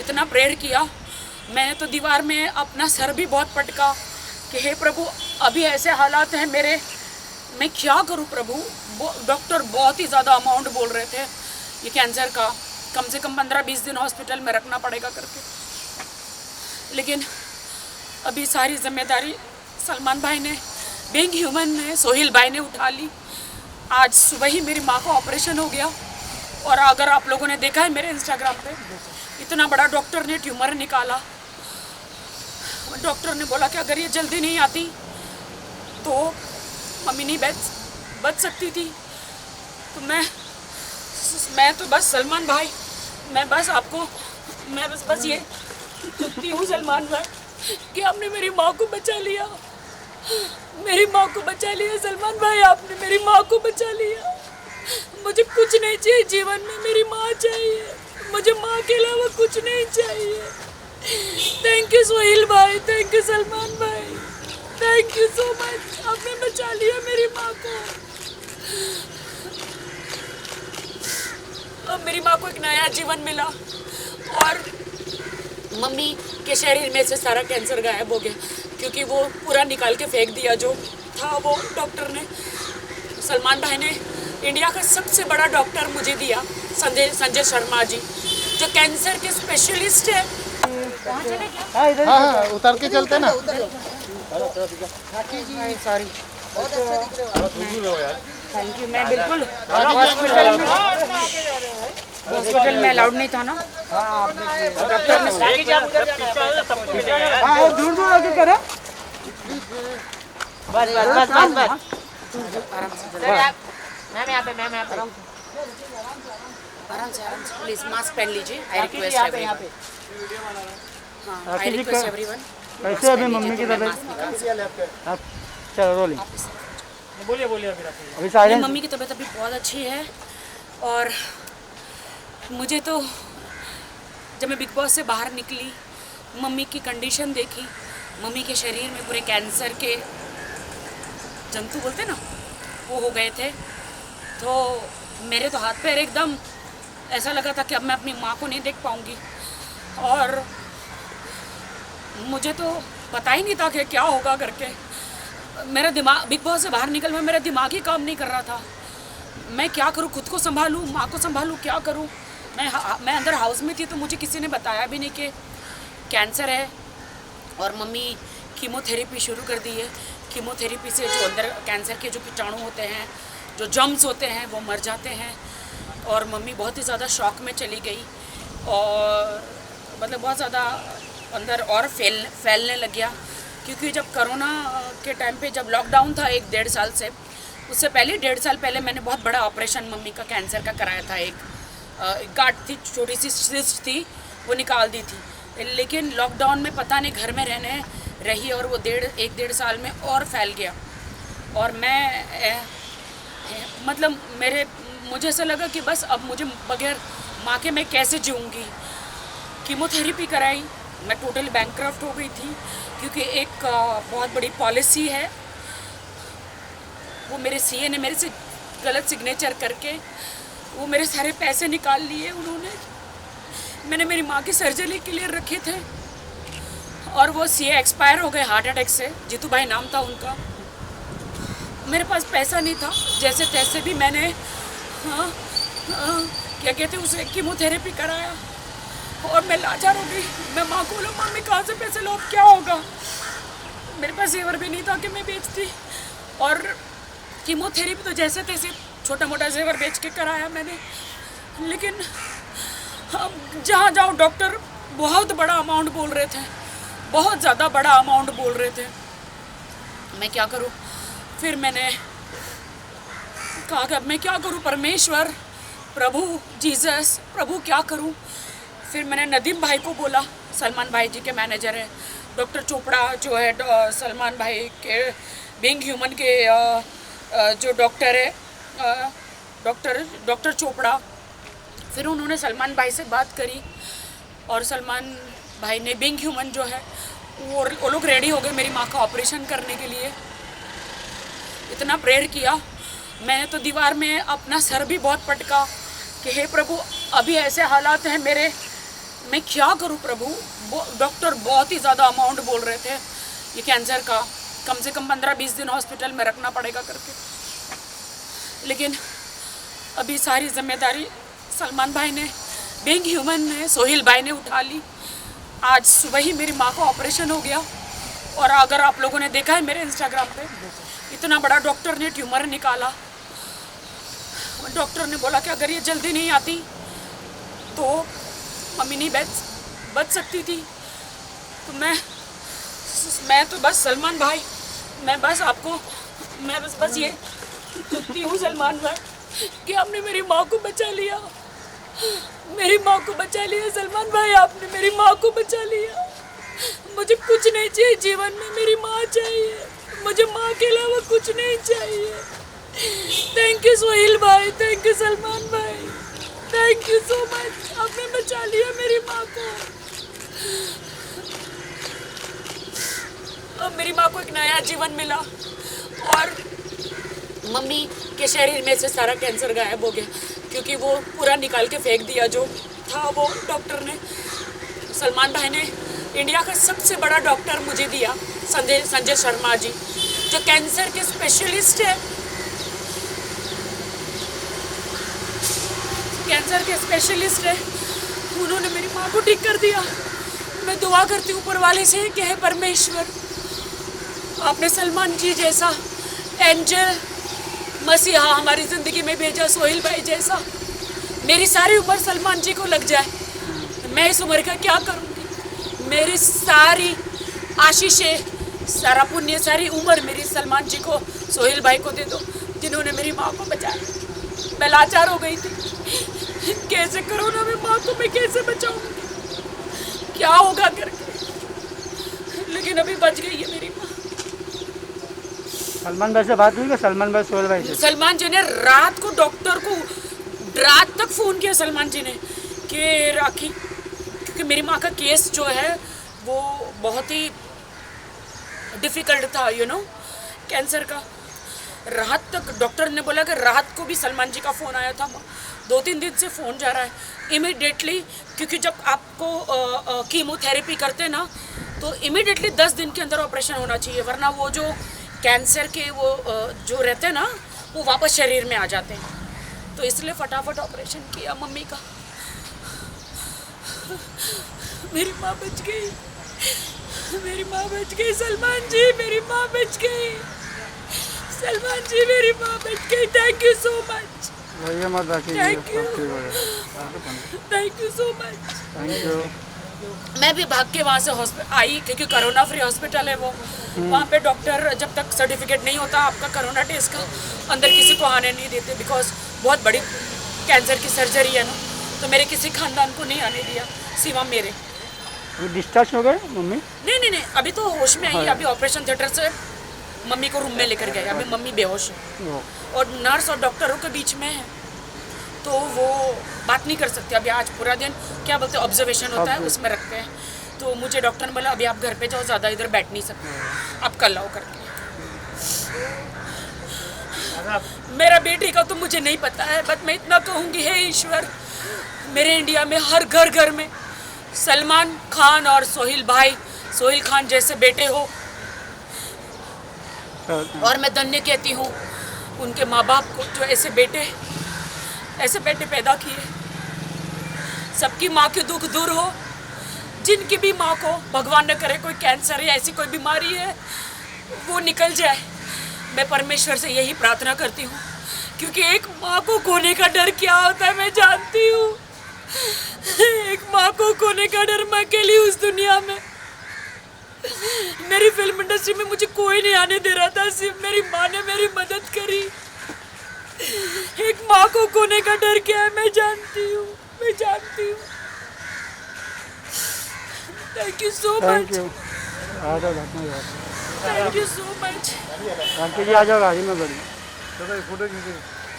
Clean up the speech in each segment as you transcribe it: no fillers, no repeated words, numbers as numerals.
इतना प्रेयर किया। मैंने तो दीवार में अपना सर भी बहुत पटका कि हे प्रभु, अभी ऐसे हालात हैं मेरे, मैं क्या करूं प्रभु। डॉक्टर बहुत ही ज़्यादा अमाउंट बोल रहे थे ये कैंसर का, कम से कम 15-20 दिन हॉस्पिटल में रखना पड़ेगा करके। लेकिन अभी सारी जिम्मेदारी सलमान भाई ने, बीइंग ह्यूमन ने, सोहेल भाई ने उठा ली। आज सुबह ही मेरी माँ का ऑपरेशन हो गया। और अगर आप लोगों ने देखा है मेरे इंस्टाग्राम पे, इतना बड़ा डॉक्टर ने ट्यूमर निकाला। डॉक्टर ने बोला कि अगर ये जल्दी नहीं आती तो मम्मी नहीं बच सकती थी। तो मैं तो बस सलमान भाई, मैं बस ये कहती हूँ सलमान भाई कि आपने मेरी माँ को बचा लिया, मेरी माँ को बचा लिया सलमान भाई, आपने मेरी माँ को बचा लिया। मुझे कुछ नहीं चाहिए जीवन में, मेरी माँ चाहिए, मुझे माँ के अलावा कुछ नहीं चाहिए। थैंक यू सोहेल भाई, थैंक यू सलमान भाई, थैंक यू सो मच, आपने बचा लिया मेरी माँ को। अब मेरी माँ को एक नया जीवन मिला और मम्मी के शरीर में से सारा कैंसर गायब हो गया, क्योंकि वो पूरा निकाल के फेंक दिया जो था। वो डॉक्टर ने, सलमान भाई ने इंडिया का सबसे बड़ा डॉक्टर मुझे दिया, संजय शर्मा जी, जो कैंसर के स्पेशलिस्ट है। हाँ, उतर के चलते ना। Sorry, thank you. मैं बिल्कुल हॉस्पिटल में अलाउड नहीं था ना, डॉक्टर ने दूर दूर आके करो। बस आराम से प्लीज मास्क पहन लीजिए। I request everyone. कैसे अभी मम्मी की तबीयत? चलो रोलिंग। बोलिए अभी साइलेंस। मम्मी की तबीयत अभी बहुत अच्छी है। और मुझे तो जब मैं बिग बॉस से बाहर निकली, मम्मी की कंडीशन देखी, मम्मी के शरीर में पूरे कैंसर के जंतु बोलते ना, वो हो गए थे। तो मेरे तो हाथ पैर एकदम ऐसा लगा था कि अब मैं अपनी माँ को नहीं देख पाऊँगी। और मुझे तो पता ही नहीं था कि क्या होगा करके। मेरा दिमाग बिग बॉस से बाहर निकल में मेरा दिमाग ही काम नहीं कर रहा था। मैं क्या करूँ, खुद को संभालूँ, माँ को संभालूँ, क्या करूँ। मैं अंदर हाउस में थी तो मुझे किसी ने बताया भी नहीं कि कैंसर है। और मम्मी कीमोथेरेपी शुरू कर दी है। कीमोथेरेपी से जो अंदर कैंसर के जो कीटाणु होते हैं, जो जर्म्स होते हैं, वो मर जाते हैं। और मम्मी बहुत ही ज़्यादा शॉक में चली गई और मतलब बहुत ज़्यादा अंदर और फैलने लग गया। क्योंकि जब कोरोना के टाइम पे, जब लॉकडाउन था 1-1.5 साल से, उससे पहले 1.5 साल पहले मैंने बहुत बड़ा ऑपरेशन मम्मी का कैंसर का कराया था। एक गांठ थी, छोटी सी सिस्ट थी, वो निकाल दी थी। लेकिन लॉकडाउन में पता नहीं घर में रहने रही और वो 1-1.5 साल में और फैल गया। और मैं मतलब मुझे ऐसा लगा कि बस अब मुझे बगैर माँ के मैं कैसे जीऊँगी। कीमोथेरेपी कराई, मैं टोटली बैंकक्रफ्ट हो गई थी। क्योंकि एक बहुत बड़ी पॉलिसी है, वो मेरे सीए ने मेरे से गलत सिग्नेचर करके वो मेरे सारे पैसे निकाल लिए उन्होंने। मैंने मेरी माँ की सर्जरी के लिए रखे थे और वो सीए एक्सपायर हो गए हार्ट अटैक से। जीतू भाई नाम था उनका। मेरे पास पैसा नहीं था, जैसे तैसे भी मैंने क्या कहते हैं उसे, कीमोथेरेपी कराया। और मैं लाचार हो गई। मैं माँ को बोला, मम्मी कहाँ से पैसे लो, क्या होगा। मेरे पास जेवर भी नहीं था कि मैं बेचती। और कीमोथेरेपी तो जैसे तैसे छोटा मोटा जेवर बेच के कराया मैंने। लेकिन जहाँ जाओ डॉक्टर बहुत बड़ा अमाउंट बोल रहे थे, बहुत ज़्यादा बड़ा अमाउंट बोल रहे थे। मैं क्या करूँ। फिर मैंने कहा कि अब मैं क्या करूँ, परमेश्वर, प्रभु जीसस, प्रभु क्या करूँ। फिर मैंने नदीम भाई को बोला, सलमान भाई जी के मैनेजर हैं, डॉक्टर चोपड़ा जो है सलमान भाई के बीइंग ह्यूमन के जो डॉक्टर है, डॉक्टर चोपड़ा। फिर उन्होंने सलमान भाई से बात करी और सलमान भाई ने बीइंग ह्यूमन जो है वो लोग रेडी हो गए मेरी माँ का ऑपरेशन करने के लिए। इतना प्रेयर किया। मैंने तो दीवार में अपना सर भी बहुत पटका कि हे प्रभु, अभी ऐसे हालात हैं मेरे, मैं क्या करूं प्रभु। डॉक्टर बहुत ही ज़्यादा अमाउंट बोल रहे थे ये कैंसर का, कम से कम 15-20 दिन हॉस्पिटल में रखना पड़ेगा करके। लेकिन अभी सारी जिम्मेदारी सलमान भाई ने, बीइंग ह्यूमन ने, सोहेल भाई ने उठा ली। आज सुबह ही मेरी माँ का ऑपरेशन हो गया। और अगर आप लोगों ने देखा है मेरे इंस्टाग्राम पे, इतना बड़ा डॉक्टर ने ट्यूमर निकाला। डॉक्टर ने बोला कि अगर ये जल्दी नहीं आती तो मम्मी नहीं बच सकती थी। तो मैं तो बस सलमान भाई, मैं बस ये दुखती हूँ सलमान भाई कि आपने मेरी माँ को बचा लिया। मेरी माँ को बचा लिया सलमान भाई, आपने मेरी माँ को बचा लिया। मुझे कुछ नहीं चाहिए जीवन में, मेरी माँ चाहिए मुझे, माँ के अलावा कुछ नहीं चाहिए। थैंक यू सोहेल भाई, थैंक यू सलमान भाई, थैंक यू सो मच, आपने बचा लिया मेरी माँ को। अब मेरी माँ को एक नया जीवन मिला और मम्मी के शरीर में से सारा कैंसर गायब हो गया, क्योंकि वो पूरा निकाल के फेंक दिया जो था वो डॉक्टर ने। सलमान भाई ने इंडिया का सबसे बड़ा डॉक्टर मुझे दिया, संजय शर्मा जी, जो कैंसर के स्पेशलिस्ट है। कैंसर के स्पेशलिस्ट है, उन्होंने मेरी माँ को ठीक कर दिया। मैं दुआ करती हूँ ऊपर वाले से कि हे परमेश्वर, आपने सलमान जी जैसा एंजल मसीहा हमारी ज़िंदगी में भेजा, सोहेल भाई जैसा। मेरी सारी उम्र सलमान जी को लग जाए, मैं इस उम्र का क्या करूँगी। मेरी सारी आशीषें, सारा पुण्य, सारी उम्र मेरी सलमान जी को, सोहेल भाई को दे दो, जिन्होंने मेरी माँ को बचाया। मैं लाचार हो गई थी, कैसे कोरोना में माँ को मैं कैसे बचाऊंगी, क्या होगा करके। लेकिन अभी बच गई है मेरी माँ। सलमान भाई से बात हुई क्या? सलमान भाई सोहेल भाई से? सलमान जी ने रात को डॉक्टर को रात तक फ़ोन किया सलमान जी ने कि राखी, क्योंकि मेरी माँ का केस जो है वो बहुत ही डिफ़िकल्ट था, कैंसर का। रात तक डॉक्टर ने बोला कि रात को भी सलमान जी का फ़ोन आया था। 2-3 दिन से फ़ोन जा रहा है इमीडिएटली, क्योंकि जब आपको कीमोथेरेपी करते हैं ना तो इमीडिएटली 10 दिन के अंदर ऑपरेशन होना चाहिए, वरना वो जो कैंसर के वो जो रहते हैं ना वो वापस शरीर में आ जाते हैं। तो इसलिए फटाफट ऑपरेशन किया मम्मी का। मेरी माँ बच गई, मेरी माँ बच गई सलमान जी, मेरी माँ बच गई सलमान जी, मेरी माँ बच गई। Thank you so much, thank you so much, thank you. मैं भी भाग के वहाँ से आई, क्योंकि कोरोना फ्री हॉस्पिटल है वो। वहाँ पे डॉक्टर जब तक सर्टिफिकेट नहीं होता आपका कोरोना टेस्ट का, अंदर किसी को आने नहीं देते, बिकॉज बहुत बड़ी कैंसर की सर्जरी है ना। तो मेरे किसी खानदान को नहीं आने दिया सिवा मेरे। डिस्चार्ज हो गए मम्मी? नहीं, अभी तो होश में आई है। अभी ऑपरेशन थिएटर से मम्मी को रूम में लेकर गए, अभी मम्मी बेहोश है और नर्स और डॉक्टरों के बीच में है, तो वो बात नहीं कर सकते। अभी आज पूरा दिन क्या बोलते हैं ऑब्जर्वेशन होता है, उसमें रखते हैं। तो मुझे डॉक्टर ने बोला अभी आप घर पे जाओ, ज़्यादा इधर बैठ नहीं सकते, आप कल आओ करके। मेरा बेटी का तो मुझे नहीं पता है, बट मैं इतना कहूँगी, हे ईश्वर, मेरे इंडिया में हर घर में सलमान खान और सोहेल खान जैसे बेटे हो। और मैं धन्य कहती हूँ उनके माँ बाप को जो ऐसे बेटे पैदा किए। सबकी माँ के दुख दूर हो, जिनकी भी माँ को भगवान न करे कोई कैंसर या ऐसी कोई बीमारी है वो निकल जाए। मैं परमेश्वर से यही प्रार्थना करती हूँ, क्योंकि एक माँ को खोने का डर क्या होता है मैं जानती हूँ। एक माँ को खोने का डर, मैं अकेली उस दुनिया में। मेरी फिल्म इंडस्ट्री में मुझे कोई नहीं आने दे रहा था, सिर्फ मेरी माँ ने मेरी मदद करी। एक माँ को खोने का डर क्या है मैं जानती हूँ। Thank you so much, thank you so much. Aunty ji आ जाओ गाड़ी में, बड़ी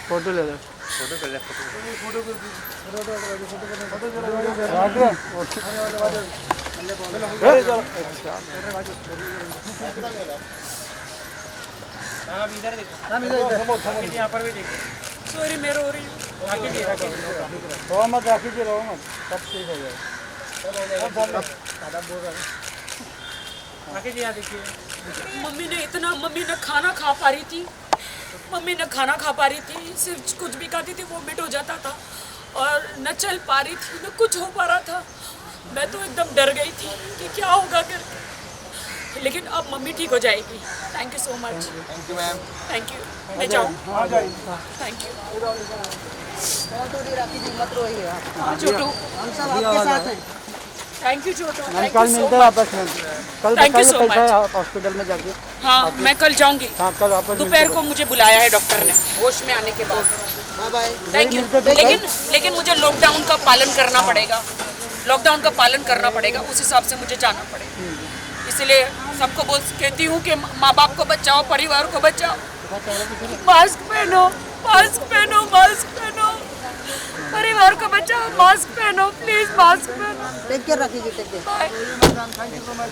फोटो ले लो। सॉरी मैं रो रही हूँ। रो मत, राखी जी रो मत, सब ठीक हो जाएगा। आगे जी यहाँ देखिए। मम्मी ने खाना खा पा रही थी, सिर्फ कुछ भी खाती थी वोमिट हो जाता था और न चल पा रही थी न कुछ हो पा रहा था। मैं तो एकदम डर गई थी कि क्या होगा करके, लेकिन अब मम्मी ठीक हो जाएगी। Thank you so much. Thank you ma'am. Thank you. मैं जाऊँ? Thank you. थोड़ी राखी जी मत रोइए आप, छोटू, हम सब आपके साथ हैं। Thank you Chhotu. Ma'am thank कल यू सो मिलते हैं मच। आपस में। कल Thank you बताइए so कैसा है much. हॉस्पिटल में जाके। हाँ, मैं कल जाऊंगी। हाँ कल आपस दोपहर को मुझे बुलाया है डॉक्टर ने, होश में आने के बाद। Bye bye. Thank you. लेकिन मुझे लॉकडाउन का पालन करना पड़ेगा, उस हिसाब से मुझे जाना पड़ेगा। इसलिए सबको कहती हूँ कि माँ बाप को बचाओ, परिवार को बचाओ, मास्क पहनो, परिवार को बचाओ, मास्क पहनो, प्लीज मास्क पहनो। Take care Rakhi ji, take care. Bye. Thank you so much.